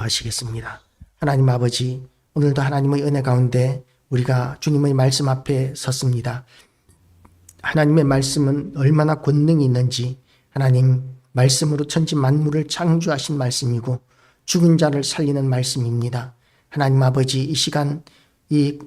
하시겠습니다. 하나님 아버지, 오늘도 하나님의 은혜 가운데 우리가 주님의 말씀 앞에 섰습니다. 하나님의 말씀은 얼마나 권능이 있는지, 하나님 말씀으로 천지 만물을 창조하신 말씀이고 죽은 자를 살리는 말씀입니다. 하나님 아버지, 이 시간 이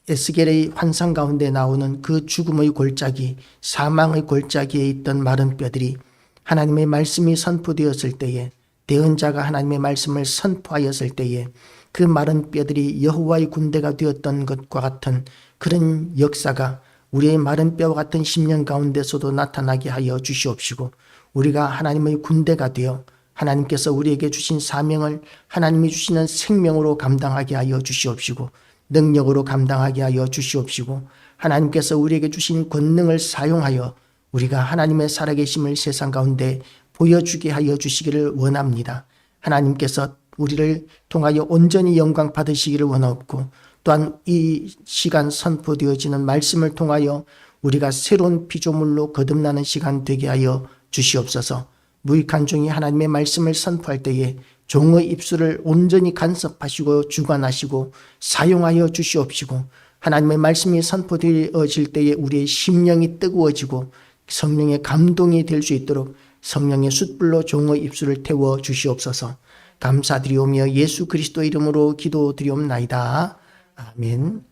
에스겔의 환상 가운데 나오는 그 죽음의 골짜기, 사망의 골짜기에 있던 마른 뼈들이 하나님의 말씀이 선포되었을 때에, 대언자가 하나님의 말씀을 선포하였을 때에 그 마른 뼈들이 여호와의 군대가 되었던 것과 같은 그런 역사가 우리의 마른 뼈와 같은 심령 가운데서도 나타나게 하여 주시옵시고, 우리가 하나님의 군대가 되어 하나님께서 우리에게 주신 사명을 하나님이 주시는 생명으로 감당하게 하여 주시옵시고, 능력으로 감당하게 하여 주시옵시고, 하나님께서 우리에게 주신 권능을 사용하여 우리가 하나님의 살아계심을 세상 가운데 보여주게 하여 주시기를 원합니다. 하나님께서 우리를 통하여 온전히 영광 받으시기를 원하옵고, 또한 이 시간 선포되어지는 말씀을 통하여 우리가 새로운 피조물로 거듭나는 시간 되게 하여 주시옵소서. 무익한 종이 하나님의 말씀을 선포할 때에 종의 입술을 온전히 간섭하시고 주관하시고 사용하여 주시옵시고, 하나님의 말씀이 선포되어질 때에 우리의 심령이 뜨거워지고 성령의 감동이 될 수 있도록 성령의 숯불로 종의 입술을 태워 주시옵소서. 감사드리오며 예수 그리스도 이름으로 기도드리옵나이다. 아멘.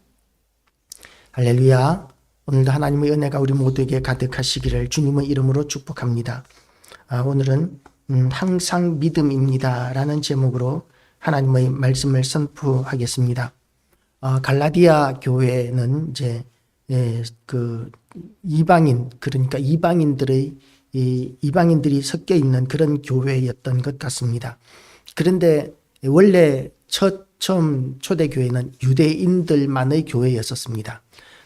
할렐루야. 오늘도 하나님의 은혜가 우리 모두에게 가득하시기를 주님의 이름으로 축복합니다. 오늘은 항상 믿음입니다 라는 제목으로 하나님의 말씀을 선포하겠습니다. 갈라디아 교회는 이제 그 이방인, 그러니까 이방인들이 섞여 있는 그런 교회였던 것 같습니다. 그런데 원래 처음 초대교회는 유대인들만의 교회였었습니다.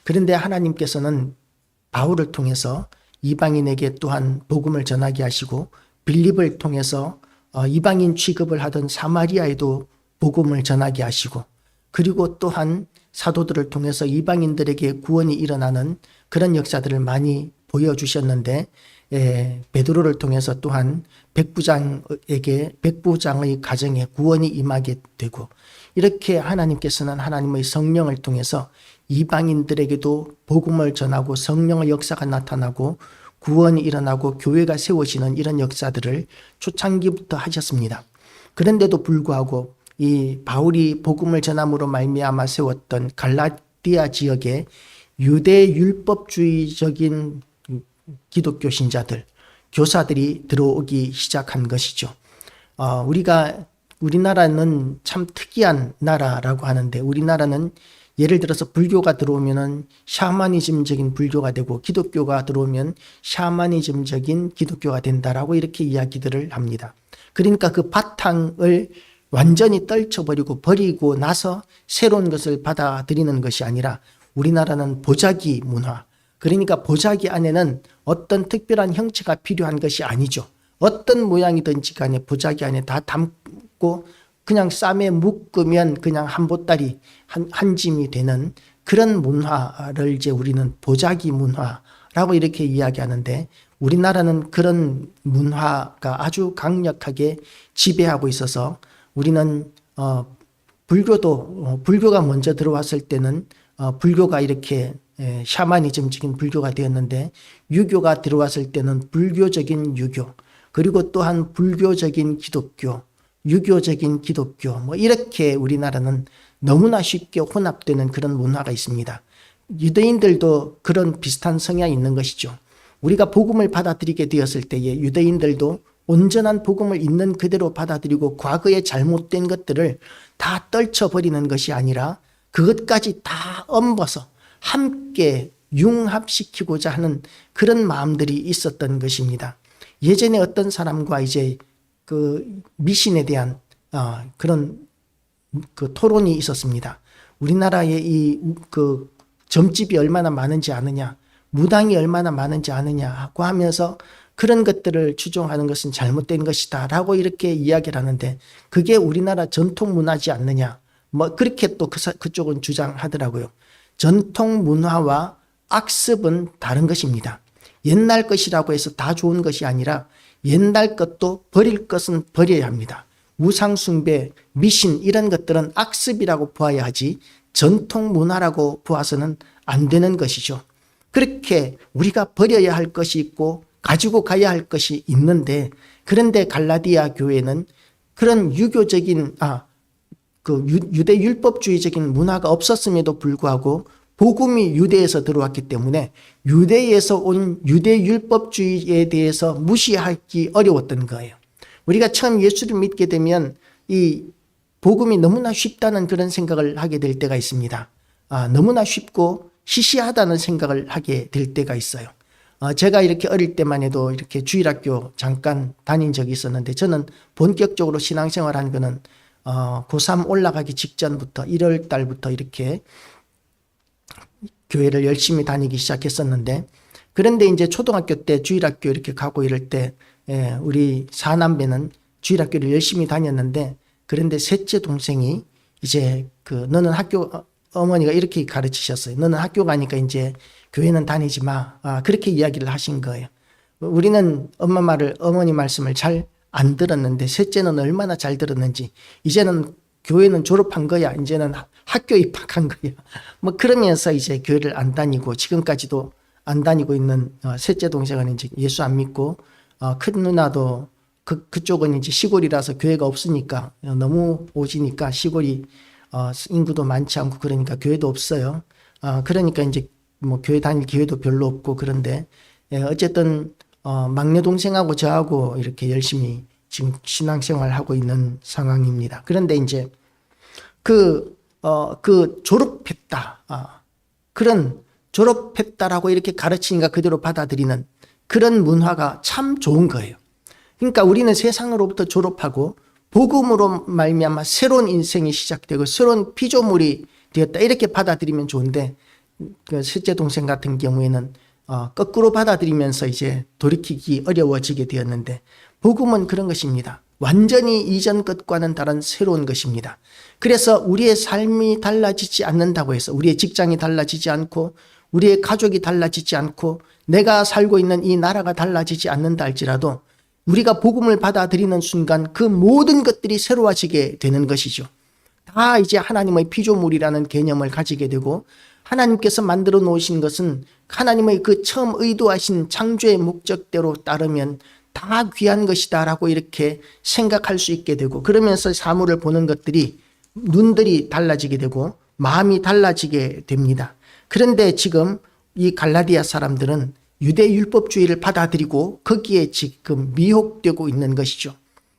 그런데 하나님께서는 바울을 통해서 이방인에게 또한 복음을 전하게 하시고, 빌립을 통해서 이방인 취급을 하던 사마리아에도 복음을 전하게 하시고, 그리고 또한 사도들을 통해서 이방인들에게 구원이 일어나는 그런 역사들을 많이 보여주셨는데, 베드로를 통해서 또한 백부장의 가정에 구원이 임하게 되고, 이렇게 하나님께서는 하나님의 성령을 통해서 이방인들에게도 복음을 전하고 성령의 역사가 나타나고 구원이 일어나고 교회가 세워지는 이런 역사들을 초창기부터 하셨습니다. 그런데도 불구하고 이 바울이 복음을 전함으로 말미암아 세웠던 갈라디아 지역에 유대 율법주의적인 기독교 신자들, 교사들이 들어오기 시작한 것이죠. 우리나라는 참 특이한 나라라고 하는데, 우리나라는 예를 들어서 불교가 들어오면은 샤머니즘적인 불교가 되고, 기독교가 들어오면 샤머니즘적인 기독교가 된다라고 이렇게 이야기들을 합니다. 그러니까 그 바탕을 완전히 버리고 나서 새로운 것을 받아들이는 것이 아니라, 우리나라는 보자기 문화, 그러니까 보자기 안에는 어떤 특별한 형체가 필요한 것이 아니죠. 어떤 모양이든지 간에 보자기 안에 다 담고 그냥 쌈에 묶으면 그냥 한 보따리 한 짐이 되는 그런 문화를 이제 우리는 보자기 문화라고 이렇게 이야기하는데, 우리나라는 그런 문화가 아주 강력하게 지배하고 있어서, 우리는 불교가 먼저 들어왔을 때는 불교가 이렇게 샤머니즘적인 불교가 되었는데, 유교가 들어왔을 때는 불교적인 유교, 그리고 또한 불교적인 기독교, 유교적인 기독교, 이렇게 우리나라는 너무나 쉽게 혼합되는 그런 문화가 있습니다. 유대인들도 그런 비슷한 성향이 있는 것이죠. 우리가 복음을 받아들이게 되었을 때에 유대인들도 온전한 복음을 있는 그대로 받아들이고 과거에 잘못된 것들을 다 떨쳐버리는 것이 아니라 그것까지 다 엄어서 함께 융합시키고자 하는 그런 마음들이 있었던 것입니다. 예전에 어떤 사람과 이제 그 미신에 대한 그런 그 토론이 있었습니다. 우리나라에 그 점집이 얼마나 많은지 아느냐, 무당이 얼마나 많은지 아느냐고 하면서 그런 것들을 추종하는 것은 잘못된 것이다 라고 이렇게 이야기를 하는데, 그게 우리나라 전통 문화지 않느냐, 그렇게 또 그쪽은 주장하더라고요. 전통 문화와 악습은 다른 것입니다. 옛날 것이라고 해서 다 좋은 것이 아니라 옛날 것도 버릴 것은 버려야 합니다. 우상숭배, 미신 이런 것들은 악습이라고 보아야 하지 전통 문화라고 보아서는 안 되는 것이죠. 그렇게 우리가 버려야 할 것이 있고 가지고 가야 할 것이 있는데, 그런데 갈라디아 교회는 그런 유교적인 유대 율법주의적인 문화가 없었음에도 불구하고 복음이 유대에서 들어왔기 때문에 유대에서 온 유대 율법주의에 대해서 무시하기 어려웠던 거예요. 우리가 처음 예수를 믿게 되면 이 복음이 너무나 쉽다는 그런 생각을 하게 될 때가 있습니다. 너무나 쉽고 시시하다는 생각을 하게 될 때가 있어요. 제가 이렇게 어릴 때만 해도 이렇게 주일학교 잠깐 다닌 적이 있었는데, 저는 본격적으로 신앙생활 한 거는 고3 올라가기 직전부터 1월 달부터 이렇게 교회를 열심히 다니기 시작했었는데, 그런데 이제 초등학교 때 주일학교 이렇게 가고 이럴 때 우리 사남매는 주일학교를 열심히 다녔는데, 그런데 셋째 동생이 이제 너는 어머니가 이렇게 가르치셨어요. 너는 학교 가니까 이제 교회는 다니지 마. 그렇게 이야기를 하신 거예요. 우리는 어머니 말씀을 잘 안 들었는데, 셋째는 얼마나 잘 들었는지, 이제는 교회는 졸업한 거야. 이제는 학교 입학한 거야. 그러면서 이제 교회를 안 다니고, 지금까지도 안 다니고 있는 셋째 동생은 이제 예수 안 믿고, 큰 누나도 그쪽은 이제 시골이라서 교회가 없으니까, 너무 오지니까 시골이 인구도 많지 않고 그러니까 교회도 없어요. 그러니까 이제 교회 다닐 기회도 별로 없고, 그런데 어쨌든 막내 동생하고 저하고 이렇게 열심히 지금 신앙생활 하고 있는 상황입니다. 그런데 이제 졸업했다. 그런 졸업했다라고 이렇게 가르치니까 그대로 받아들이는 그런 문화가 참 좋은 거예요. 그러니까 우리는 세상으로부터 졸업하고 복음으로 말미암아 새로운 인생이 시작되고 새로운 피조물이 되었다, 이렇게 받아들이면 좋은데, 그 셋째 동생 같은 경우에는 거꾸로 받아들이면서 이제 돌이키기 어려워지게 되었는데, 복음은 그런 것입니다. 완전히 이전 것과는 다른 새로운 것입니다. 그래서 우리의 삶이 달라지지 않는다고 해서, 우리의 직장이 달라지지 않고 우리의 가족이 달라지지 않고 내가 살고 있는 이 나라가 달라지지 않는다 할지라도, 우리가 복음을 받아들이는 순간 그 모든 것들이 새로워지게 되는 것이죠. 다 이제 하나님의 피조물이라는 개념을 가지게 되고, 하나님께서 만들어 놓으신 것은 하나님의 그 처음 의도하신 창조의 목적대로 따르면 다 귀한 것이다 라고 이렇게 생각할 수 있게 되고, 그러면서 사물을 보는 것들이 눈들이 달라지게 되고 마음이 달라지게 됩니다. 그런데 지금 이 갈라디아 사람들은 유대 율법주의를 받아들이고 거기에 지금 미혹되고 있는 것이죠.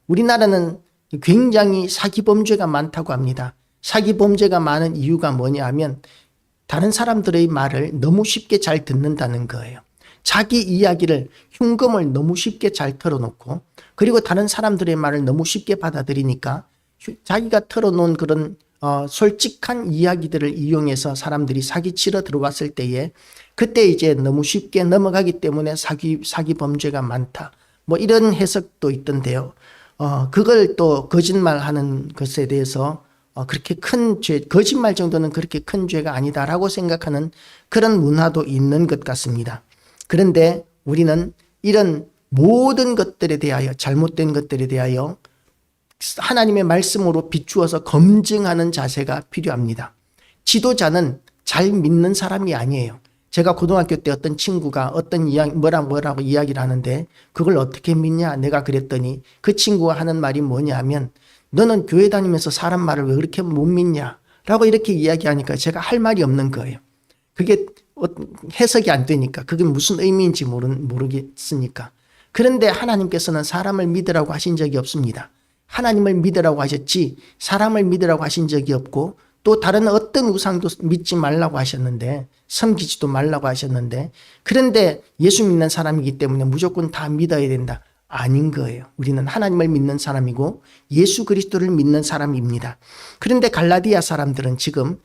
우리나라는 굉장히 사기 범죄가 많다고 합니다. 사기 범죄가 많은 이유가 뭐냐 하면, 다른 사람들의 말을 너무 쉽게 잘 듣는다는 거예요. 자기 이야기를, 흉금을 너무 쉽게 잘 털어놓고, 그리고 다른 사람들의 말을 너무 쉽게 받아들이니까 자기가 털어놓은 그런 솔직한 이야기들을 이용해서 사람들이 사기치러 들어왔을 때에, 그때 이제 너무 쉽게 넘어가기 때문에 사기 범죄가 많다, 이런 해석도 있던데요. 그걸 또 거짓말하는 것에 대해서 그렇게 큰 죄, 거짓말 정도는 그렇게 큰 죄가 아니다라고 생각하는 그런 문화도 있는 것 같습니다. 그런데 우리는 이런 모든 것들에 대하여, 잘못된 것들에 대하여 하나님의 말씀으로 비추어서 검증하는 자세가 필요합니다. 지도자는 잘 믿는 사람이 아니에요. 제가 고등학교 때 어떤 친구가 뭐라고 이야기를 하는데, 그걸 어떻게 믿냐 내가 그랬더니, 그 친구가 하는 말이 뭐냐 하면, 너는 교회 다니면서 사람 말을 왜 그렇게 못 믿냐 라고 이렇게 이야기하니까 제가 할 말이 없는 거예요. 그게 해석이 안 되니까, 그게 무슨 의미인지 모르겠으니까. 그런데 하나님께서는 사람을 믿으라고 하신 적이 없습니다. 하나님을 믿으라고 하셨지 사람을 믿으라고 하신 적이 없고, 또 다른 어떤 우상도 믿지 말라고 하셨는데, 섬기지도 말라고 하셨는데, 그런데 예수 믿는 사람이기 때문에 무조건 다 믿어야 된다. 아닌 거예요. 우리는 하나님을 믿는 사람이고 예수 그리스도를 믿는 사람입니다. 그런데 갈라디아 사람들은 지금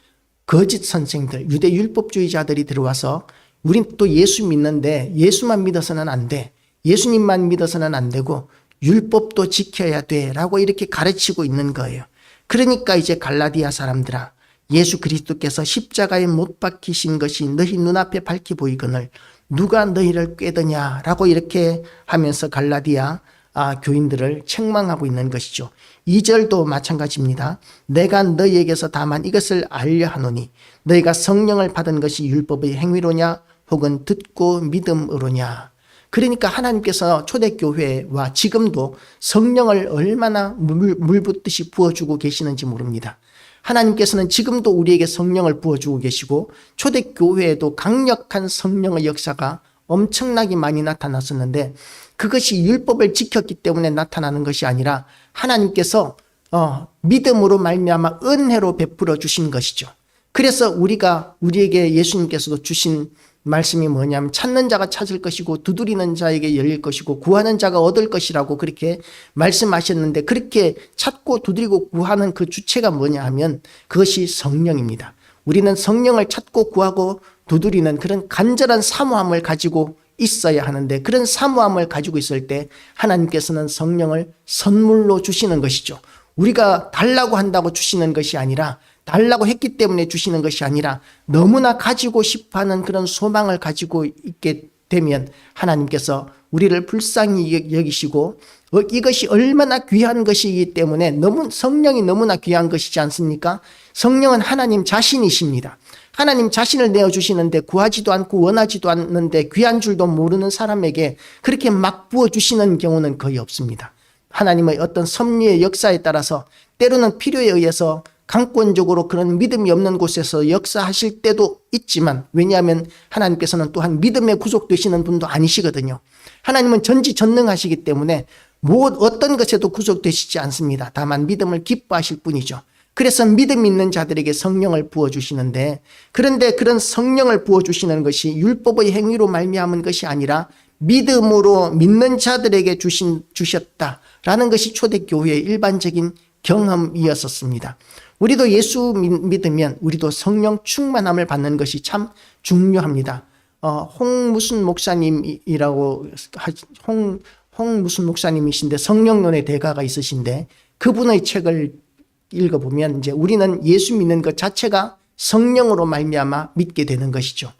거짓 선생들, 유대 율법주의자들이 들어와서, 우린 또 예수 믿는데 예수만 믿어서는 안 돼, 예수님만 믿어서는 안 되고 율법도 지켜야 돼 라고 이렇게 가르치고 있는 거예요. 그러니까 이제 갈라디아 사람들아, 예수 그리스도께서 십자가에 못 박히신 것이 너희 눈앞에 밝히 보이거늘 누가 너희를 꾀드냐 라고 이렇게 하면서 갈라디아 교인들을 책망하고 있는 것이죠. 2절도 마찬가지입니다. 내가 너희에게서 다만 이것을 알려 하노니 너희가 성령을 받은 것이 율법의 행위로냐 혹은 듣고 믿음으로냐. 그러니까 하나님께서 초대교회와 지금도 성령을 얼마나 물 붓듯이 부어주고 계시는지 모릅니다. 하나님께서는 지금도 우리에게 성령을 부어주고 계시고 초대교회에도 강력한 성령의 역사가 엄청나게 많이 나타났었는데 그것이 율법을 지켰기 때문에 나타나는 것이 아니라 하나님께서 믿음으로 말미암아 은혜로 베풀어 주신 것이죠. 그래서 우리에게 예수님께서도 주신 말씀이 뭐냐면 찾는 자가 찾을 것이고 두드리는 자에게 열릴 것이고 구하는 자가 얻을 것이라고 그렇게 말씀하셨는데 그렇게 찾고 두드리고 구하는 그 주체가 뭐냐 하면 그것이 성령입니다. 우리는 성령을 찾고 구하고 두드리는 그런 간절한 사모함을 가지고 있어야 하는데 그런 사모함을 가지고 있을 때 하나님께서는 성령을 선물로 주시는 것이죠. 우리가 달라고 한다고 주시는 것이 아니라 달라고 했기 때문에 주시는 것이 아니라 너무나 가지고 싶어하는 그런 소망을 가지고 있게 되면 하나님께서 우리를 불쌍히 여기시고 이것이 얼마나 귀한 것이기 때문에 성령이 너무나 귀한 것이지 않습니까? 성령은 하나님 자신이십니다. 하나님 자신을 내어주시는데 구하지도 않고 원하지도 않는데 귀한 줄도 모르는 사람에게 그렇게 막 부어주시는 경우는 거의 없습니다. 하나님의 어떤 섭리의 역사에 따라서 때로는 필요에 의해서 강권적으로 그런 믿음이 없는 곳에서 역사하실 때도 있지만 왜냐하면 하나님께서는 또한 믿음에 구속되시는 분도 아니시거든요. 하나님은 전지전능하시기 때문에 어떤 것에도 구속되시지 않습니다. 다만 믿음을 기뻐하실 뿐이죠. 그래서 믿음 있는 자들에게 성령을 부어주시는데 그런데 그런 성령을 부어주시는 것이 율법의 행위로 말미암은 것이 아니라 믿음으로 믿는 자들에게 주셨다라는 것이 초대교회의 일반적인 경험이었었습니다. 우리도 예수 믿으면 우리도 성령 충만함을 받는 것이 참 중요합니다. 홍무순 목사님이라고 홍무순 목사님이신데 성령론의 대가가 있으신데 그분의 책을 읽어보면 이제 우리는 예수 믿는 것 자체가 성령으로 말미암아 믿게 되는 것이죠.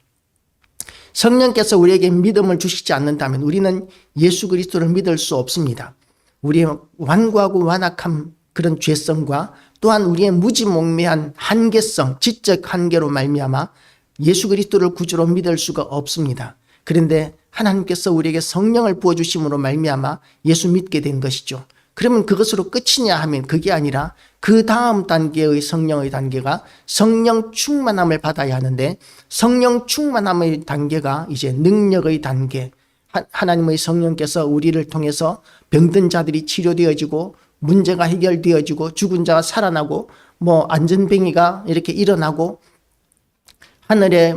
성령께서 우리에게 믿음을 주시지 않는다면 우리는 예수 그리스도를 믿을 수 없습니다. 우리의 완고하고 완악한 그런 죄성과 또한 우리의 무지몽매한 한계성, 지적 한계로 말미암아 예수 그리스도를 구주로 믿을 수가 없습니다. 그런데 하나님께서 우리에게 성령을 부어주심으로 말미암아 예수 믿게 된 것이죠. 그러면 그것으로 끝이냐 하면 그게 아니라 그 다음 단계의 성령의 단계가 성령 충만함을 받아야 하는데 성령 충만함의 단계가 이제 능력의 단계. 하나님의 성령께서 우리를 통해서 병든 자들이 치료되어지고 문제가 해결되어지고 죽은 자가 살아나고 안전뱅이가 이렇게 일어나고 하늘에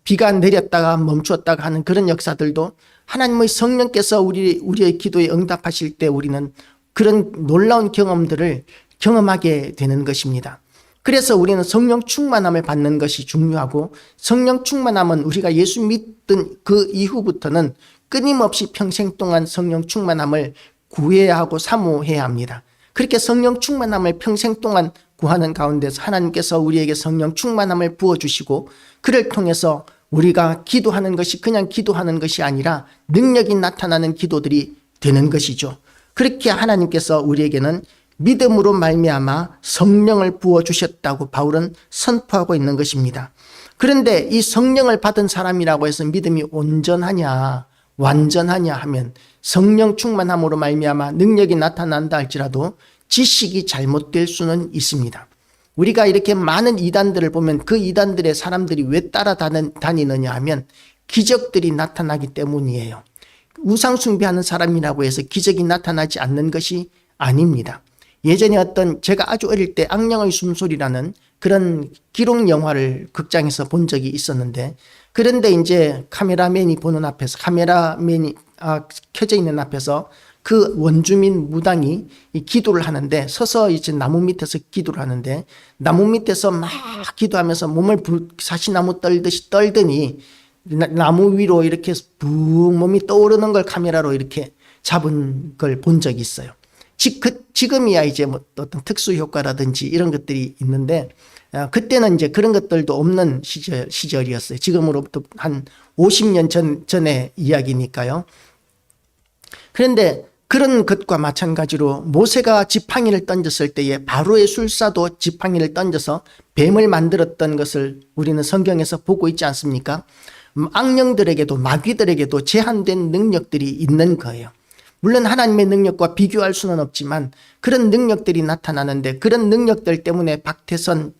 비가 내렸다가 멈추었다가 하는 그런 역사들도 하나님의 성령께서 우리의 기도에 응답하실 때 우리는 그런 놀라운 경험들을 경험하게 되는 것입니다. 그래서 우리는 성령 충만함을 받는 것이 중요하고 성령 충만함은 우리가 예수 믿던 그 이후부터는 끊임없이 평생 동안 성령 충만함을 구해야 하고 사모해야 합니다. 그렇게 성령 충만함을 평생 동안 구하는 가운데서 하나님께서 우리에게 성령 충만함을 부어주시고 그를 통해서 우리가 기도하는 것이 그냥 기도하는 것이 아니라 능력이 나타나는 기도들이 되는 것이죠. 그렇게 하나님께서 우리에게는 믿음으로 말미암아 성령을 부어주셨다고 바울은 선포하고 있는 것입니다. 그런데 이 성령을 받은 사람이라고 해서 믿음이 온전하냐 완전하냐 하면 성령 충만함으로 말미암아 능력이 나타난다 할지라도 지식이 잘못될 수는 있습니다. 우리가 이렇게 많은 이단들을 보면 그 이단들의 사람들이 왜 따라다니느냐 하면 기적들이 나타나기 때문이에요. 우상 숭배하는 사람이라고 해서 기적이 나타나지 않는 것이 아닙니다. 예전에 제가 아주 어릴 때 악령의 숨소리라는 그런 기록 영화를 극장에서 본 적이 있었는데 그런데 이제 카메라맨이 켜져 있는 앞에서 그 원주민 무당이 기도를 하는데 서서 이제 나무 밑에서 기도를 하는데 나무 밑에서 막 기도하면서 몸을 사시나무 떨듯이 떨더니 나무 위로 이렇게 붕 몸이 떠오르는 걸 카메라로 이렇게 잡은 걸 본 적이 있어요. 지금이야 이제 어떤 특수 효과라든지 이런 것들이 있는데 그때는 이제 그런 것들도 없는 시절이었어요. 지금으로부터 한 50년 전의 이야기니까요. 그런데 그런 것과 마찬가지로 모세가 지팡이를 던졌을 때에 바로의 술사도 지팡이를 던져서 뱀을 만들었던 것을 우리는 성경에서 보고 있지 않습니까? 악령들에게도 마귀들에게도 제한된 능력들이 있는 거예요. 물론 하나님의 능력과 비교할 수는 없지만 그런 능력들이 나타나는데, 그런 능력들 때문에 박태선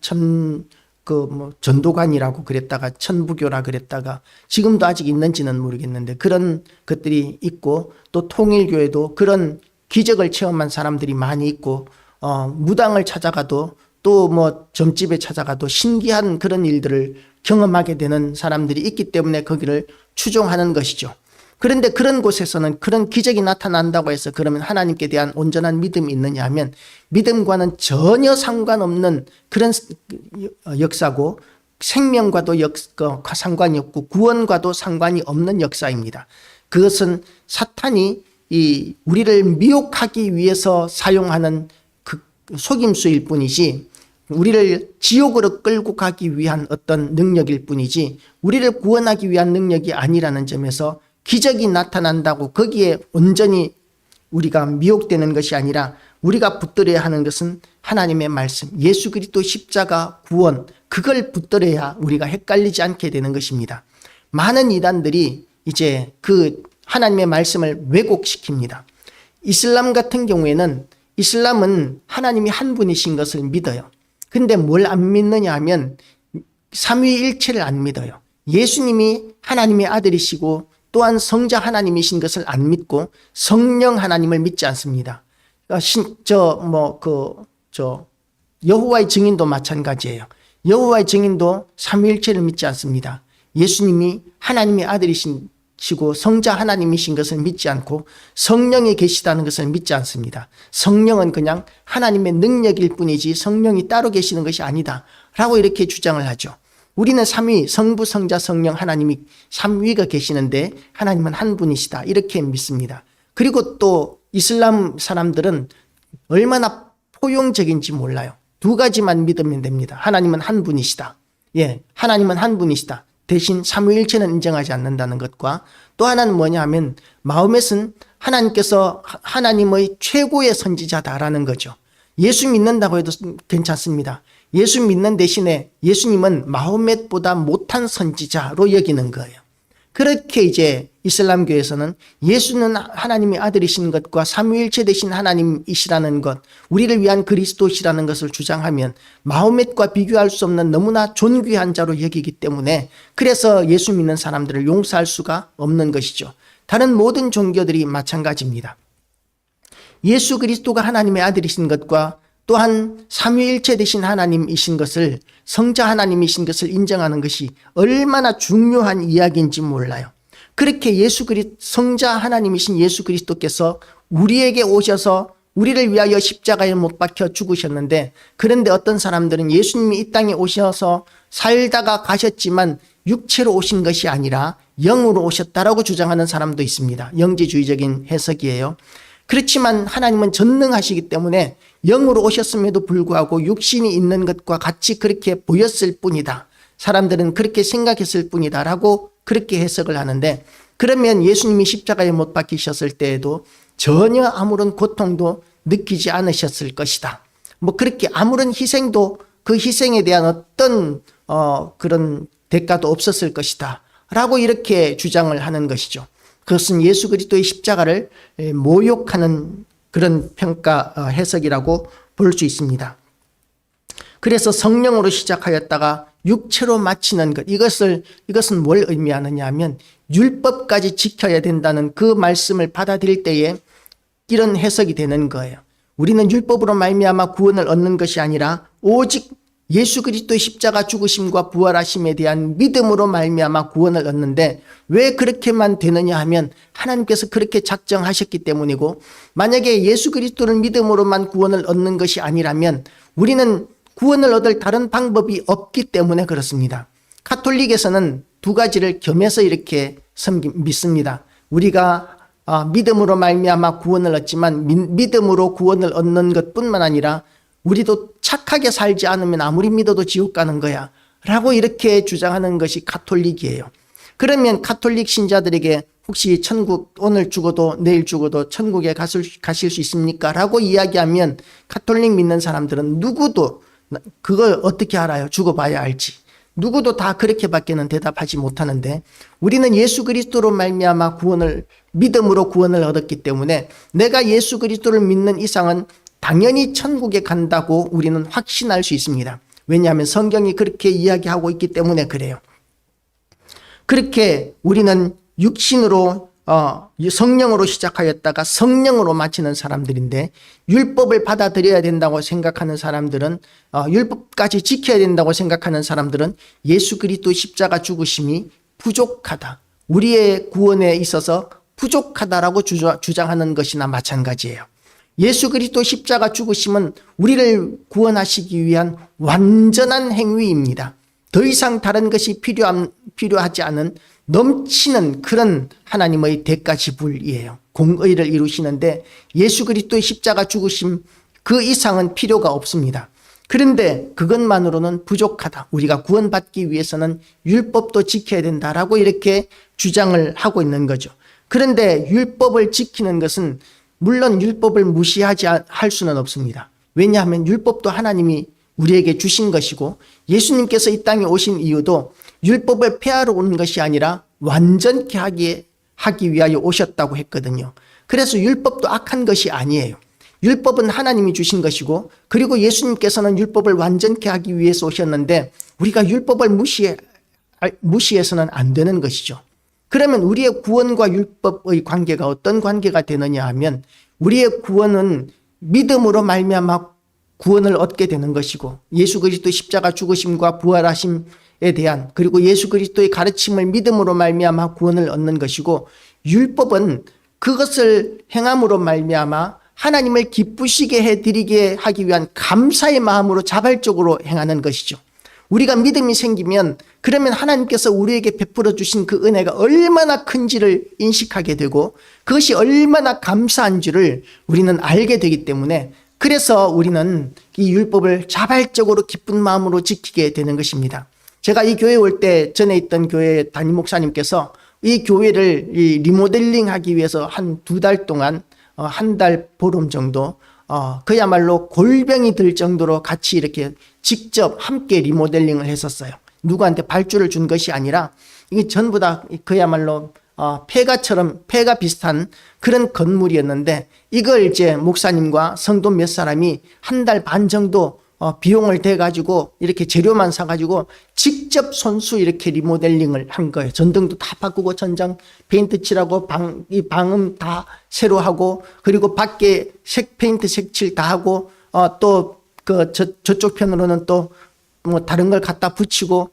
전도관이라고 그랬다가 천부교라 그랬다가 지금도 아직 있는지는 모르겠는데 그런 것들이 있고, 또 통일교에도 그런 기적을 체험한 사람들이 많이 있고, 무당을 찾아가도 또 점집에 찾아가도 신기한 그런 일들을 경험하게 되는 사람들이 있기 때문에 거기를 추종하는 것이죠. 그런데 그런 곳에서는 그런 기적이 나타난다고 해서 그러면 하나님께 대한 온전한 믿음이 있느냐 하면 믿음과는 전혀 상관없는 그런 역사고, 생명과도 상관이 없고 구원과도 상관이 없는 역사입니다. 그것은 사탄이 우리를 미혹하기 위해서 사용하는 그 속임수일 뿐이지, 우리를 지옥으로 끌고 가기 위한 어떤 능력일 뿐이지 우리를 구원하기 위한 능력이 아니라는 점에서 기적이 나타난다고 거기에 온전히 우리가 미혹되는 것이 아니라 우리가 붙들어야 하는 것은 하나님의 말씀, 예수 그리스도 십자가 구원, 그걸 붙들어야 우리가 헷갈리지 않게 되는 것입니다. 많은 이단들이 이제 그 하나님의 말씀을 왜곡시킵니다. 이슬람 같은 경우에는 이슬람은 하나님이 한 분이신 것을 믿어요. 근데 뭘 안 믿느냐 하면 삼위일체를 안 믿어요. 예수님이 하나님의 아들이시고 또한 성자 하나님이신 것을 안 믿고 성령 하나님을 믿지 않습니다. 여호와의 증인도 마찬가지예요. 여호와의 증인도 삼위일체를 믿지 않습니다. 예수님이 하나님의 아들이시고 성자 하나님이신 것을 믿지 않고 성령이 계시다는 것을 믿지 않습니다. 성령은 그냥 하나님의 능력일 뿐이지 성령이 따로 계시는 것이 아니다 라고 이렇게 주장을 하죠. 우리는 삼위, 성부, 성자, 성령, 하나님이 삼위가 계시는데 하나님은 한 분이시다 이렇게 믿습니다. 그리고 또 이슬람 사람들은 얼마나 포용적인지 몰라요. 두 가지만 믿으면 됩니다. 하나님은 한 분이시다. 하나님은 한 분이시다. 대신 삼위일체는 인정하지 않는다는 것과, 또 하나는 뭐냐 하면 마호멧은 하나님께서 하나님의 최고의 선지자다라는 거죠. 예수 믿는다고 해도 괜찮습니다. 예수 믿는 대신에 예수님은 마호멧보다 못한 선지자로 여기는 거예요. 그렇게 이제 이슬람교에서는 예수는 하나님의 아들이신 것과 삼위일체 되신 하나님이시라는 것, 우리를 위한 그리스도시라는 것을 주장하면 마호멧과 비교할 수 없는 너무나 존귀한 자로 여기기 때문에 그래서 예수 믿는 사람들을 용서할 수가 없는 것이죠. 다른 모든 종교들이 마찬가지입니다. 예수 그리스도가 하나님의 아들이신 것과 또한 삼위일체 되신 하나님이신 것을, 성자 하나님이신 것을 인정하는 것이 얼마나 중요한 이야기인지 몰라요. 그렇게 성자 하나님이신 예수 그리스도께서 우리에게 오셔서 우리를 위하여 십자가에 못 박혀 죽으셨는데, 그런데 어떤 사람들은 예수님이 이 땅에 오셔서 살다가 가셨지만 육체로 오신 것이 아니라 영으로 오셨다라고 주장하는 사람도 있습니다. 영지주의적인 해석이에요. 그렇지만 하나님은 전능하시기 때문에 영으로 오셨음에도 불구하고 육신이 있는 것과 같이 그렇게 보였을 뿐이다. 사람들은 그렇게 생각했을 뿐이다 라고 그렇게 해석을 하는데, 그러면 예수님이 십자가에 못 박히셨을 때에도 전혀 아무런 고통도 느끼지 않으셨을 것이다. 그렇게 아무런 희생도, 그 희생에 대한 어떤 그런 대가도 없었을 것이다 라고 이렇게 주장을 하는 것이죠. 그것은 예수 그리스도의 십자가를 모욕하는 그런 평가 해석이라고 볼 수 있습니다. 그래서 성령으로 시작하였다가 육체로 마치는 것, 이것은 뭘 의미하느냐 하면 율법까지 지켜야 된다는 그 말씀을 받아들일 때에 이런 해석이 되는 거예요. 우리는 율법으로 말미암아 구원을 얻는 것이 아니라 오직 예수 그리스도의 십자가 죽으심과 부활하심에 대한 믿음으로 말미암아 구원을 얻는데, 왜 그렇게만 되느냐 하면 하나님께서 그렇게 작정하셨기 때문이고, 만약에 예수 그리스도를 믿음으로만 구원을 얻는 것이 아니라면 우리는 구원을 얻을 다른 방법이 없기 때문에 그렇습니다. 가톨릭에서는 두 가지를 겸해서 이렇게 믿습니다. 우리가 믿음으로 말미암아 구원을 얻지만 믿음으로 구원을 얻는 것뿐만 아니라 우리도 착하게 살지 않으면 아무리 믿어도 지옥 가는 거야 라고 이렇게 주장하는 것이 가톨릭이에요. 그러면 가톨릭 신자들에게 혹시 천국 오늘 죽어도 내일 죽어도 천국에 가실 수 있습니까? 라고 이야기하면 가톨릭 믿는 사람들은 누구도 그걸 어떻게 알아요? 죽어봐야 알지. 누구도 다 그렇게밖에는 대답하지 못하는데 우리는 예수 그리스도로 말미암아 믿음으로 구원을 얻었기 때문에 내가 예수 그리스도를 믿는 이상은 당연히 천국에 간다고 우리는 확신할 수 있습니다. 왜냐하면 성경이 그렇게 이야기하고 있기 때문에 그래요. 그렇게 우리는 육신으로 성령으로 시작하였다가 성령으로 마치는 사람들인데 율법을 받아들여야 된다고 생각하는 사람들은 율법까지 지켜야 된다고 생각하는 사람들은 예수 그리스도 십자가 죽으심이 부족하다. 우리의 구원에 있어서 부족하다라고 주장하는 것이나 마찬가지예요. 예수 그리스도 십자가 죽으심은 우리를 구원하시기 위한 완전한 행위입니다. 더 이상 다른 것이 필요하지 않은 넘치는 그런 하나님의 대가 지불이에요. 공의를 이루시는데 예수 그리스도의 십자가 죽으심 그 이상은 필요가 없습니다. 그런데 그것만으로는 부족하다. 우리가 구원받기 위해서는 율법도 지켜야 된다라고 이렇게 주장을 하고 있는 거죠. 그런데 율법을 지키는 것은 물론 율법을 무시하지 할 수는 없습니다. 왜냐하면 율법도 하나님이 우리에게 주신 것이고 예수님께서 이 땅에 오신 이유도 율법을 폐하러 온 것이 아니라 완전케 하기 위하여 오셨다고 했거든요. 그래서 율법도 악한 것이 아니에요. 율법은 하나님이 주신 것이고 그리고 예수님께서는 율법을 완전케 하기 위해서 오셨는데 우리가 율법을 무시해서는 안 되는 것이죠. 그러면 우리의 구원과 율법의 관계가 어떤 관계가 되느냐 하면 우리의 구원은 믿음으로 말미암아 구원을 얻게 되는 것이고 예수 그리스도의 십자가 죽으심과 부활하심에 대한 그리고 예수 그리스도의 가르침을 믿음으로 말미암아 구원을 얻는 것이고 율법은 그것을 행함으로 말미암아 하나님을 기쁘시게 해드리게 하기 위한 감사의 마음으로 자발적으로 행하는 것이죠. 우리가 믿음이 생기면 그러면 하나님께서 우리에게 베풀어 주신 그 은혜가 얼마나 큰지를 인식하게 되고 그것이 얼마나 감사한지를 우리는 알게 되기 때문에 그래서 우리는 이 율법을 자발적으로 기쁜 마음으로 지키게 되는 것입니다. 제가 이 교회에 올 때 전에 있던 교회 담임 목사님께서 이 교회를 리모델링 하기 위해서 한 2달 동안 한 달 보름 정도 그야말로 골병이 들 정도로 같이 이렇게 직접 함께 리모델링을 했었어요. 누구한테 발주를 준 것이 아니라 이게 전부 다 그야말로 폐가 비슷한 그런 건물이었는데 이걸 이제 목사님과 성도 몇 사람이 한 달 반 정도 비용을 대가지고 이렇게 재료만 사가지고 직접 손수 이렇게 리모델링을 한 거예요. 전등도 다 바꾸고 천장 페인트 칠하고 방음 다 새로 하고 그리고 밖에 페인트 색칠 다 하고 또 저쪽 편으로는 또 뭐 다른 걸 갖다 붙이고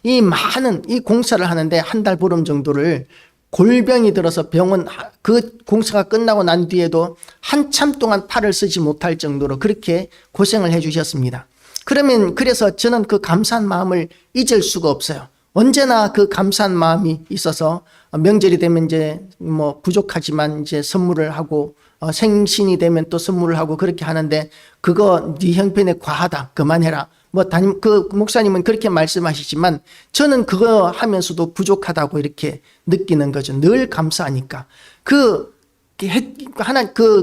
이 많은 이 공사를 하는데 한 달 보름 정도를 골병이 들어서 병원 그 공사가 끝나고 난 뒤에도 한참 동안 팔을 쓰지 못할 정도로 그렇게 고생을 해 주셨습니다. 그래서 저는 그 감사한 마음을 잊을 수가 없어요. 언제나 그 감사한 마음이 있어서 명절이 되면 이제 뭐 부족하지만 이제 선물을 하고 생신이 되면 또 선물을 하고 그렇게 하는데 그거 네 형편에 과하다 그만해라. 그 목사님은 그렇게 말씀하시지만 저는 그거 하면서도 부족하다고 이렇게 느끼는 거죠. 늘 감사하니까. 그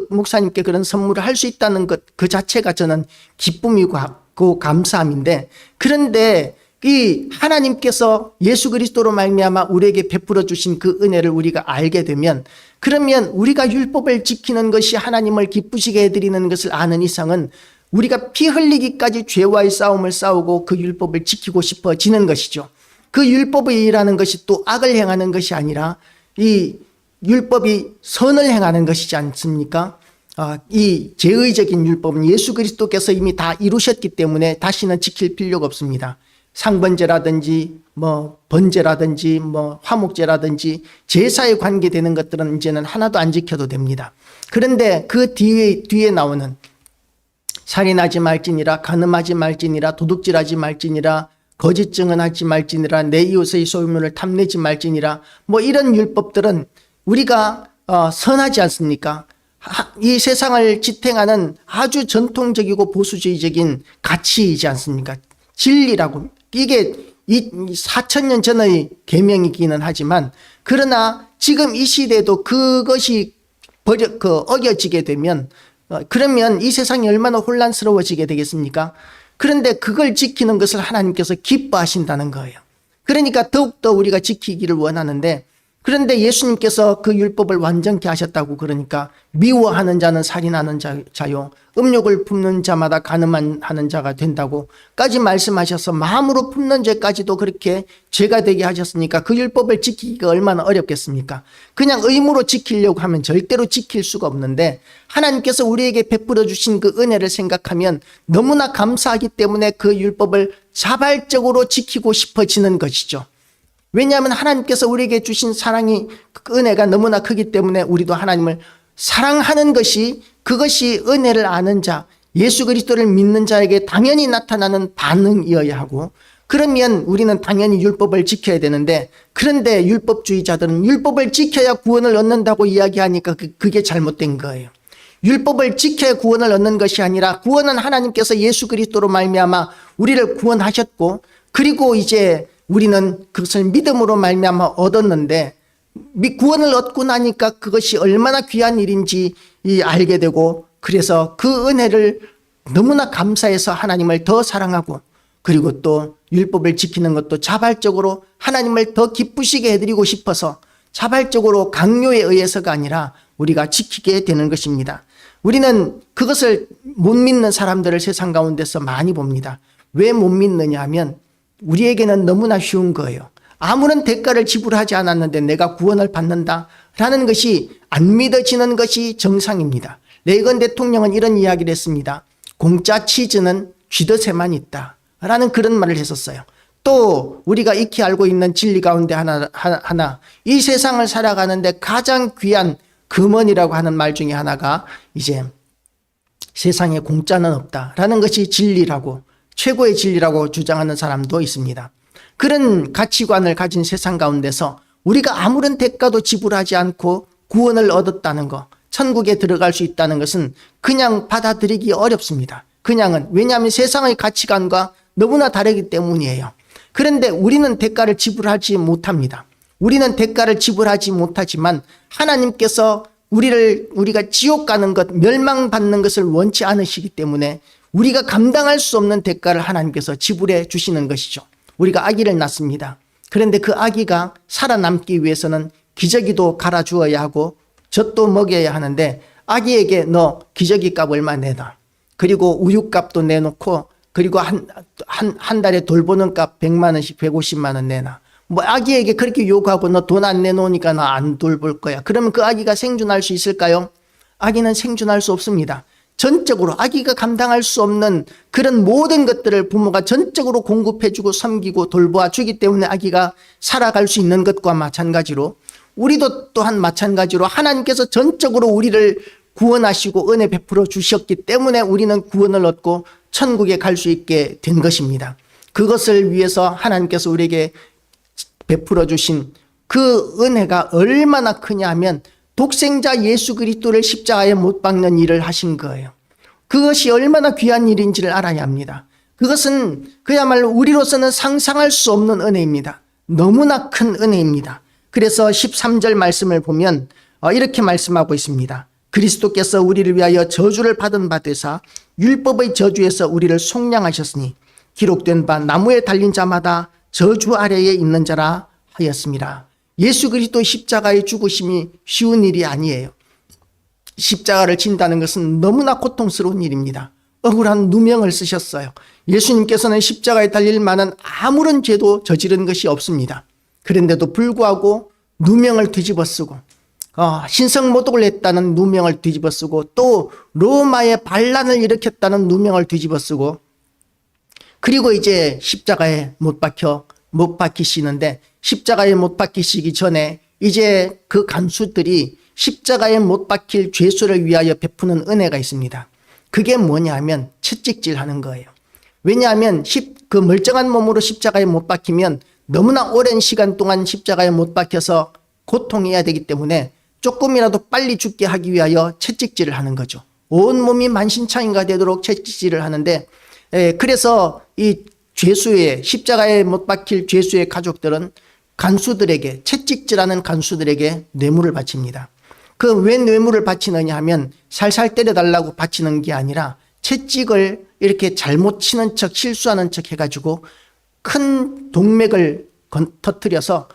목사님께 그런 선물을 할 수 있다는 것 그 자체가 저는 기쁨이고 감사함인데 그런데 이 하나님께서 예수 그리스도로 말미암아 우리에게 베풀어 주신 그 은혜를 우리가 알게 되면 그러면 우리가 율법을 지키는 것이 하나님을 기쁘시게 해드리는 것을 아는 이상은 우리가 피 흘리기까지 죄와의 싸움을 싸우고 그 율법을 지키고 싶어지는 것이죠. 그 율법의 일하는 것이 또 악을 행하는 것이 아니라 이 율법이 선을 행하는 것이지 않습니까? 이 제의적인 율법은 예수 그리스도께서 이미 다 이루셨기 때문에 다시는 지킬 필요가 없습니다. 상번제라든지 번제라든지 화목제라든지 제사에 관계되는 것들은 이제는 하나도 안 지켜도 됩니다. 그런데 그 뒤에 나오는 살인하지 말지니라, 간음하지 말지니라, 도둑질하지 말지니라, 거짓 증언하지 말지니라, 내 이웃의 소유물을 탐내지 말지니라, 이런 율법들은 우리가 선하지 않습니까? 이 세상을 지탱하는 아주 전통적이고 보수주의적인 가치이지 않습니까? 진리라고. 이게 이 4,000년 전의 계명이기는 하지만 그러나 지금 이 시대에도 그것이 어겨지게 되면 그러면 이 세상이 얼마나 혼란스러워지게 되겠습니까? 그런데 그걸 지키는 것을 하나님께서 기뻐하신다는 거예요. 그러니까 더욱더 우리가 지키기를 원하는데, 그런데 예수님께서 그 율법을 완전케 하셨다고 그러니까 미워하는 자는 살인하는 자요 음욕을 품는 자마다 간음하는 자가 된다고까지 말씀하셔서 마음으로 품는 죄까지도 그렇게 죄가 되게 하셨으니까 그 율법을 지키기가 얼마나 어렵겠습니까? 그냥 의무로 지키려고 하면 절대로 지킬 수가 없는데 하나님께서 우리에게 베풀어 주신 그 은혜를 생각하면 너무나 감사하기 때문에 그 율법을 자발적으로 지키고 싶어지는 것이죠. 왜냐하면 하나님께서 우리에게 주신 사랑이, 그 은혜가 너무나 크기 때문에 우리도 하나님을 사랑하는 것이, 그것이 은혜를 아는 자, 예수 그리스도를 믿는 자에게 당연히 나타나는 반응이어야 하고, 그러면 우리는 당연히 율법을 지켜야 되는데, 그런데 율법주의자들은 율법을 지켜야 구원을 얻는다고 이야기하니까 그게 잘못된 거예요. 율법을 지켜야 구원을 얻는 것이 아니라 구원은 하나님께서 예수 그리스도로 말미암아 우리를 구원하셨고, 그리고 이제 우리는 그것을 믿음으로 말미암아 얻었는데, 구원을 얻고 나니까 그것이 얼마나 귀한 일인지 알게 되고, 그래서 그 은혜를 너무나 감사해서 하나님을 더 사랑하고, 그리고 또 율법을 지키는 것도 자발적으로 하나님을 더 기쁘시게 해드리고 싶어서 자발적으로 강요에 의해서가 아니라 우리가 지키게 되는 것입니다. 우리는 그것을 못 믿는 사람들을 세상 가운데서 많이 봅니다. 왜 못 믿느냐 하면 우리에게는 너무나 쉬운 거예요. 아무런 대가를 지불하지 않았는데 내가 구원을 받는다라는 것이 안 믿어지는 것이 정상입니다. 레이건 대통령은 이런 이야기를 했습니다. 공짜 치즈는 쥐덫에만 있다 라는 그런 말을 했었어요. 또 우리가 익히 알고 있는 진리 가운데 하나, 이 세상을 살아가는데 가장 귀한 금원이라고 하는 말 중에 하나가 이제 세상에 공짜는 없다라는 것이 진리라고, 최고의 진리라고 주장하는 사람도 있습니다. 그런 가치관을 가진 세상 가운데서 우리가 아무런 대가도 지불하지 않고 구원을 얻었다는 것, 천국에 들어갈 수 있다는 것은 그냥 받아들이기 어렵습니다. 그냥은. 왜냐하면 세상의 가치관과 너무나 다르기 때문이에요. 그런데 우리는 대가를 지불하지 못합니다. 우리는 대가를 지불하지 못하지만 하나님께서 우리가 지옥 가는 것, 멸망받는 것을 원치 않으시기 때문에 우리가 감당할 수 없는 대가를 하나님께서 지불해 주시는 것이죠. 우리가 아기를 낳습니다. 그런데 그 아기가 살아남기 위해서는 기저귀도 갈아주어야 하고 젖도 먹여야 하는데, 아기에게 너 기저귀 값 얼마 내놔, 그리고 우유값도 내놓고, 그리고 한 달에 돌보는 값 100만 원씩 150만 원 내놔. 뭐 아기에게 그렇게 요구하고 너 돈 안 내놓으니까 나 안 돌볼 거야. 그러면 그 아기가 생존할 수 있을까요? 아기는 생존할 수 없습니다. 전적으로 아기가 감당할 수 없는 그런 모든 것들을 부모가 전적으로 공급해주고 섬기고 돌보아 주기 때문에 아기가 살아갈 수 있는 것과 마찬가지로 우리도 또한 마찬가지로 하나님께서 전적으로 우리를 구원하시고 은혜 베풀어 주셨기 때문에 우리는 구원을 얻고 천국에 갈 수 있게 된 것입니다. 그것을 위해서 하나님께서 우리에게 베풀어 주신 그 은혜가 얼마나 크냐 하면 독생자 예수 그리스도를 십자가에 못 박는 일을 하신 거예요. 그것이 얼마나 귀한 일인지를 알아야 합니다. 그것은 그야말로 우리로서는 상상할 수 없는 은혜입니다. 너무나 큰 은혜입니다. 그래서 13절 말씀을 보면 이렇게 말씀하고 있습니다. 그리스도께서 우리를 위하여 저주를 받은 바 되사 율법의 저주에서 우리를 속량하셨으니 기록된 바 나무에 달린 자마다 저주 아래에 있는 자라 하였습니다. 예수 그리스도 십자가의 죽으심이 쉬운 일이 아니에요. 십자가를 진다는 것은 너무나 고통스러운 일입니다. 억울한 누명을 쓰셨어요. 예수님께서는 십자가에 달릴 만한 아무런 죄도 저지른 것이 없습니다. 그런데도 불구하고 누명을 뒤집어 쓰고 신성모독을 했다는 누명을 뒤집어 쓰고 또 로마의 반란을 일으켰다는 누명을 뒤집어 쓰고, 그리고 이제 십자가에 못 박히시는데 십자가에 못 박히시기 전에 이제 그 간수들이 십자가에 못 박힐 죄수를 위하여 베푸는 은혜가 있습니다. 그게 뭐냐 하면 채찍질 하는 거예요. 왜냐하면 그 멀쩡한 몸으로 십자가에 못 박히면 너무나 오랜 시간 동안 십자가에 못 박혀서 고통해야 되기 때문에 조금이라도 빨리 죽게 하기 위하여 채찍질을 하는 거죠. 온 몸이 만신창이가 되도록 채찍질을 하는데, 그래서 이 죄수의 십자가에 못 박힐 죄수의 가족들은 간수들에게, 채찍질하는 간수들에게 뇌물을 바칩니다. 그 왜 뇌물을 바치느냐 하면 살살 때려달라고 바치는 게 아니라 채찍을 이렇게 잘못 치는 척, 실수하는 척 해가지고 큰 동맥을 터뜨려서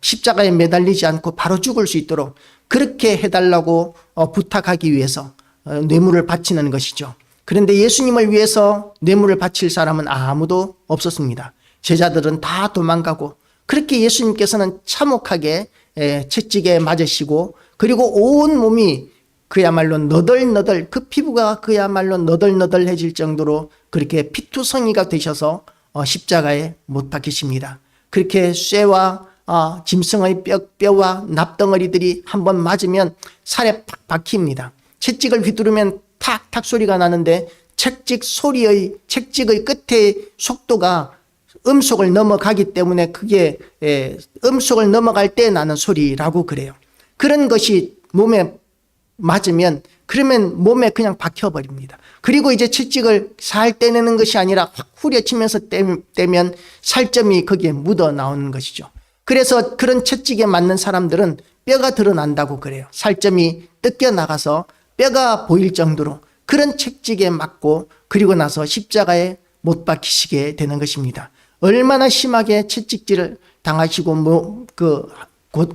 십자가에 매달리지 않고 바로 죽을 수 있도록 그렇게 해달라고 부탁하기 위해서 뇌물을 바치는 것이죠. 그런데 예수님을 위해서 뇌물을 바칠 사람은 아무도 없었습니다. 제자들은 다 도망가고, 그렇게 예수님께서는 참혹하게 채찍에 맞으시고, 그리고 온 몸이 그야말로 너덜너덜, 그 피부가 그야말로 너덜너덜해질 정도로 그렇게 피투성이가 되셔서 십자가에 못 박히십니다. 그렇게 쇠와 짐승의 뼈와 납덩어리들이 한번 맞으면 살에 팍 박힙니다. 채찍을 휘두르면 탁탁 소리가 나는데 채찍의 끝의 속도가 음속을 넘어가기 때문에 그게 음속을 넘어갈 때 나는 소리라고 그래요. 그런 것이 몸에 맞으면 그러면 몸에 그냥 박혀버립니다. 그리고 이제 채찍을 살 떼내는 것이 아니라 확 후려치면서 떼면 살점이 거기에 묻어 나오는 것이죠. 그래서 그런 채찍에 맞는 사람들은 뼈가 드러난다고 그래요. 살점이 뜯겨 나가서 뼈가 보일 정도로 그런 채찍에 맞고, 그리고 나서 십자가에 못 박히시게 되는 것입니다. 얼마나 심하게 채찍질을 당하시고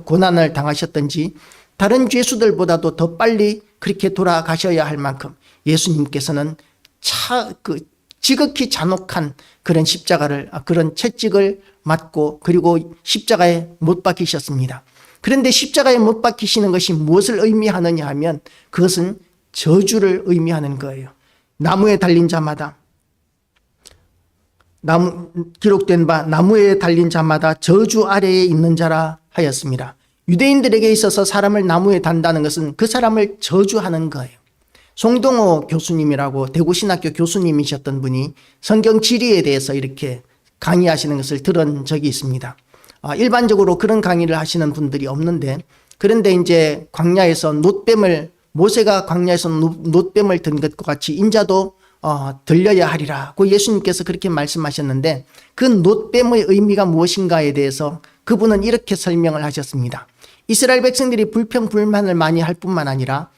고난을 당하셨던지 다른 죄수들보다도 더 빨리 그렇게 돌아가셔야 할 만큼 예수님께서는 지극히 잔혹한 그런 그런 채찍을 맞고, 그리고 십자가에 못 박히셨습니다. 그런데 십자가에 못 박히시는 것이 무엇을 의미하느냐 하면 그것은 저주를 의미하는 거예요. 나무에 달린 자마다, 기록된 바 나무에 달린 자마다 저주 아래에 있는 자라 하였습니다. 유대인들에게 있어서 사람을 나무에 단다는 것은 그 사람을 저주하는 거예요. 송동호 교수님이라고 대구신학교 교수님이셨던 분이 성경 지리에 대해서 이렇게 강의하시는 것을 들은 적이 있습니다. 일반적으로 그런 강의를 하시는 분들이 없는데, 그런데 이제 모세가 광야에서 놋뱀을 든 것과 같이 인자도 들려야 하리라고 예수님께서 그렇게 말씀하셨는데, 그 놋뱀의 의미가 무엇인가에 대해서 그분은 이렇게 설명을 하셨습니다. 이스라엘 백성들이 불평불만을 많이 할 뿐만 아니라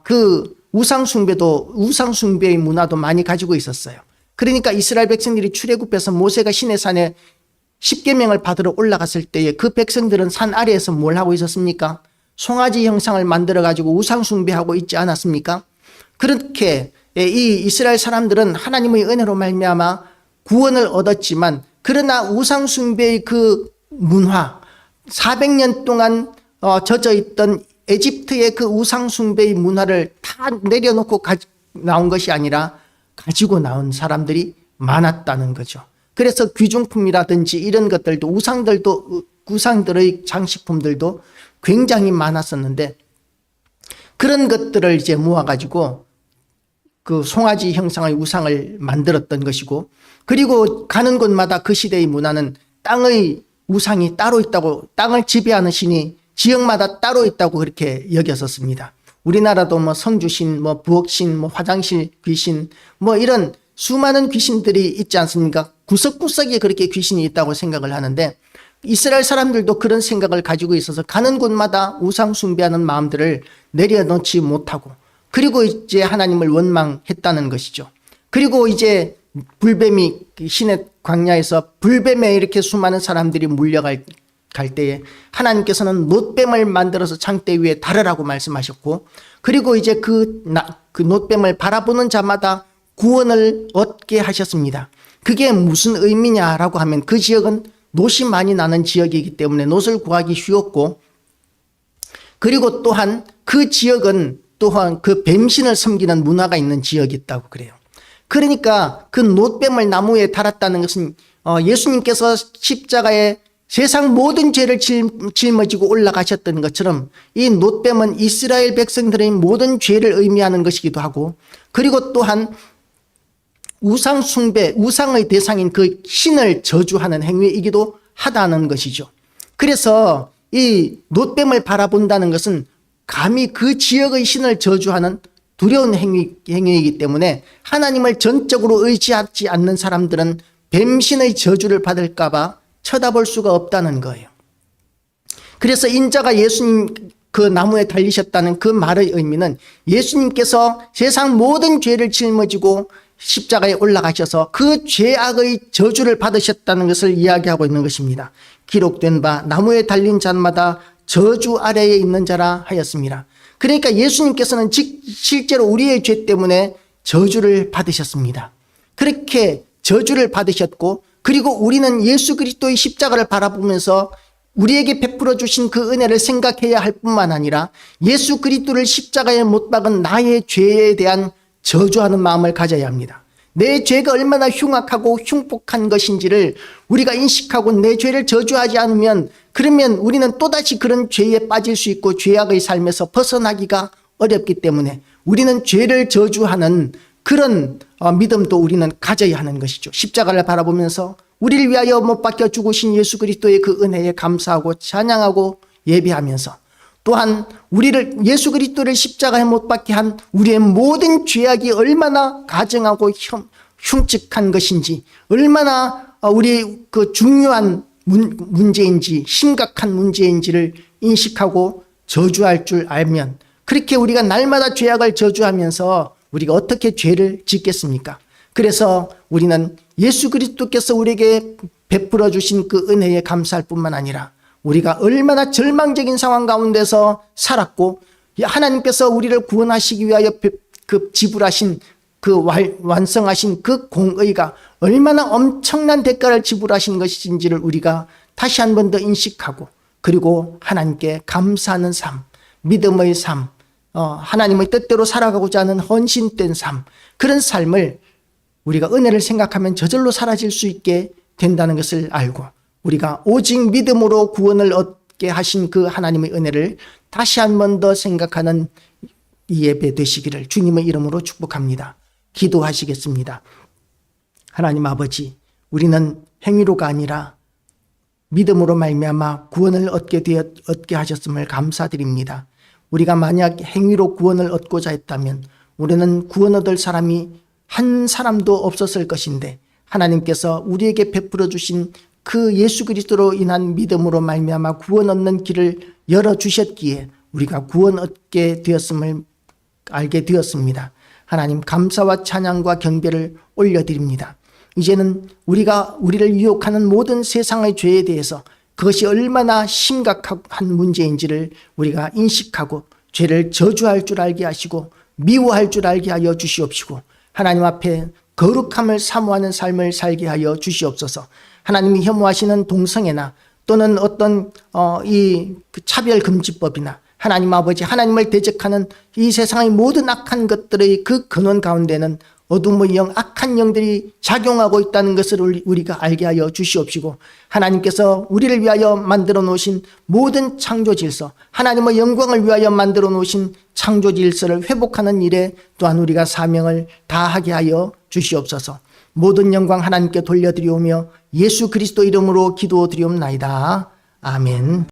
그 우상숭배의 문화도 많이 가지고 있었어요. 그러니까 이스라엘 백성들이 출애굽해서 모세가 시내산에 십계명을 받으러 올라갔을 때에 그 백성들은 산 아래에서 뭘 하고 있었습니까? 송아지 형상을 만들어 가지고 우상숭배하고 있지 않았습니까? 그렇게 이 이스라엘 사람들은 하나님의 은혜로 말미암아 구원을 얻었지만, 그러나 우상숭배의 그 문화, 400년 동안 젖어 있던 에집트의 그 우상숭배의 문화를 다 내려놓고 나온 것이 아니라 가지고 나온 사람들이 많았다는 거죠. 그래서 귀중품이라든지 이런 것들도, 우상들의 장식품들도 굉장히 많았었는데, 그런 것들을 이제 모아가지고 그 송아지 형상의 우상을 만들었던 것이고, 그리고 가는 곳마다 그 시대의 문화는 땅의 우상이 따로 있다고, 땅을 지배하는 신이 지역마다 따로 있다고 그렇게 여겼었습니다. 우리나라도 성주신, 부엌신, 화장실 귀신, 이런 수많은 귀신들이 있지 않습니까? 구석구석에 그렇게 귀신이 있다고 생각을 하는데, 이스라엘 사람들도 그런 생각을 가지고 있어서 가는 곳마다 우상 숭배하는 마음들을 내려놓지 못하고, 그리고 이제 하나님을 원망했다는 것이죠. 그리고 이제 불뱀이 시내 광야에서 불뱀에 이렇게 수많은 사람들이 물려갈 때에 하나님께서는 놋뱀을 만들어서 창대 위에 달으라고 말씀하셨고, 그리고 이제 그 놋뱀을 바라보는 자마다 구원을 얻게 하셨습니다. 그게 무슨 의미냐라고 하면 그 지역은 놋이 많이 나는 지역이기 때문에 놋을 구하기 쉬웠고, 그리고 또한 그 지역은 또한 그 뱀신을 섬기는 문화가 있는 지역이 있다고 그래요. 그러니까 그 놋뱀을 나무에 달았다는 것은 예수님께서 십자가에 세상 모든 죄를 짊어지고 올라가셨던 것처럼 이 놋뱀은 이스라엘 백성들의 모든 죄를 의미하는 것이기도 하고, 그리고 또한 우상 숭배, 우상의 대상인 그 신을 저주하는 행위이기도 하다는 것이죠. 그래서 이 놋뱀을 바라본다는 것은 감히 그 지역의 신을 저주하는 두려운 행위이기 때문에 하나님을 전적으로 의지하지 않는 사람들은 뱀신의 저주를 받을까봐 쳐다볼 수가 없다는 거예요. 그래서 인자가 예수님 그 나무에 달리셨다는 그 말의 의미는 예수님께서 세상 모든 죄를 짊어지고 십자가에 올라가셔서 그 죄악의 저주를 받으셨다는 것을 이야기하고 있는 것입니다. 기록된 바 나무에 달린 자마다 저주 아래에 있는 자라 하였습니다. 그러니까 예수님께서는 실제로 우리의 죄 때문에 저주를 받으셨습니다. 그렇게 저주를 받으셨고, 그리고 우리는 예수 그리스도의 십자가를 바라보면서 우리에게 베풀어 주신 그 은혜를 생각해야 할 뿐만 아니라 예수 그리스도를 십자가에 못 박은 나의 죄에 대한 저주하는 마음을 가져야 합니다. 내 죄가 얼마나 흉악하고 흉폭한 것인지를 우리가 인식하고 내 죄를 저주하지 않으면, 그러면 우리는 또다시 그런 죄에 빠질 수 있고 죄악의 삶에서 벗어나기가 어렵기 때문에 우리는 죄를 저주하는 그런 믿음도 우리는 가져야 하는 것이죠. 십자가를 바라보면서 우리를 위하여 못 박혀 죽으신 예수 그리스도의 그 은혜에 감사하고 찬양하고 예배하면서, 또한 우리를 예수 그리스도를 십자가에 못 박게 한 우리의 모든 죄악이 얼마나 가증하고 흉측한 것인지, 얼마나 우리 그 중요한 문제인지, 심각한 문제인지를 인식하고 저주할 줄 알면, 그렇게 우리가 날마다 죄악을 저주하면서 우리가 어떻게 죄를 짓겠습니까? 그래서 우리는 예수 그리스도께서 우리에게 베풀어 주신 그 은혜에 감사할 뿐만 아니라 우리가 얼마나 절망적인 상황 가운데서 살았고, 하나님께서 우리를 구원하시기 위하여 그 지불하신 그 완성하신 그 공의가 얼마나 엄청난 대가를 지불하신 것인지를 우리가 다시 한 번 더 인식하고, 그리고 하나님께 감사하는 삶, 믿음의 삶, 하나님의 뜻대로 살아가고자 하는 헌신된 삶, 그런 삶을 우리가 은혜를 생각하면 저절로 사라질 수 있게 된다는 것을 알고, 우리가 오직 믿음으로 구원을 얻게 하신 그 하나님의 은혜를 다시 한 번 더 생각하는 이 예배 되시기를 주님의 이름으로 축복합니다. 기도하시겠습니다. 하나님 아버지, 우리는 행위로가 아니라 믿음으로 말미암아 구원을 얻게 하셨음을 감사드립니다. 우리가 만약 행위로 구원을 얻고자 했다면 우리는 구원 얻을 사람이 한 사람도 없었을 것인데, 하나님께서 우리에게 베풀어 주신 그 예수 그리스도로 인한 믿음으로 말미암아 구원 얻는 길을 열어주셨기에 우리가 구원 얻게 되었음을 알게 되었습니다. 하나님, 감사와 찬양과 경배를 올려드립니다. 이제는 우리를 유혹하는 모든 세상의 죄에 대해서 그것이 얼마나 심각한 문제인지를 우리가 인식하고 죄를 저주할 줄 알게 하시고 미워할 줄 알게 하여 주시옵시고, 하나님 앞에 거룩함을 사모하는 삶을 살게 하여 주시옵소서. 하나님이 혐오하시는 동성애나 또는 어떤 그 차별금지법이나 하나님 아버지, 하나님을 대적하는 이 세상의 모든 악한 것들의 그 근원 가운데는 어둠의 영, 악한 영들이 작용하고 있다는 것을 우리가 알게 하여 주시옵시고, 하나님께서 우리를 위하여 만들어 놓으신 모든 창조 질서, 하나님의 영광을 위하여 만들어 놓으신 창조 질서를 회복하는 일에 또한 우리가 사명을 다하게 하여 주시옵소서. 모든 영광 하나님께 돌려드리오며 예수 그리스도 이름으로 기도드리옵나이다. 아멘.